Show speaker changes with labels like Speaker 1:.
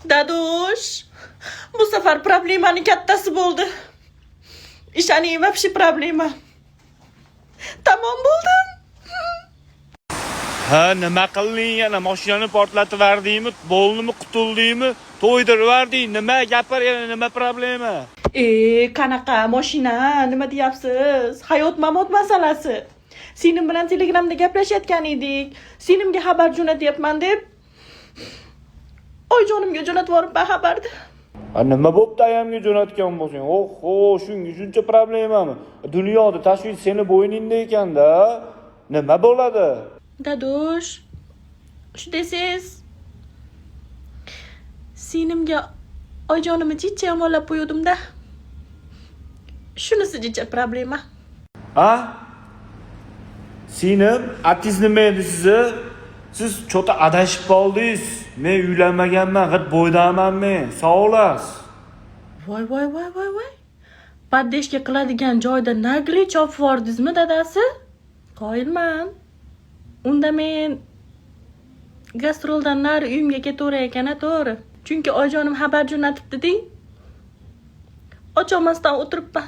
Speaker 1: Dadush, bu safar problemaning kattasi bo'ldi. Ishoning, вообще problema. Tamom bo'ldim.
Speaker 2: Ha, nima qilding yana? Mashinani portlatib verdingmi? Bo'lnimi, qutuldingmi? To'ydirib verding. Nima gapir yana? Nima problema?
Speaker 1: Qanaqa mashina? Nima deyapsiz? Hayot-mamot masalasi. Senim bilan Telegramda gaplashayotgan edik. Senimga xabar jo'natyapman deb oyijonimga jo'natib yuboribman xabarni.
Speaker 2: Nima bo'pti ayamga jo'natgan bo'lsang? Oho, shuncha problemami? Dunyoda tashvish seni bo'yningda ekanda. Nima bo'ladi?
Speaker 1: Dadush, shu desiz, sinimga oyijonimni jicha yomonlab qo'yuvdim-da. Shunisi jicha problema.
Speaker 2: Ha? Sinim, atiz nima edi sizni? Siz cho'ta adashib qoldingiz. Men uylanmaganman, g'it bo'ydaman men. Sog' olasiz.
Speaker 1: Voy. Paddeshga qiladigan joyda nagli chopib yubordingizmi, dadasi? Qoyilman. Unda men gastroldan nari uyimga ketaveray ekan, to'g'ri. Chunki oyijonim xabar jo'natibdi-ding. Ocholmasdan o'tiribman.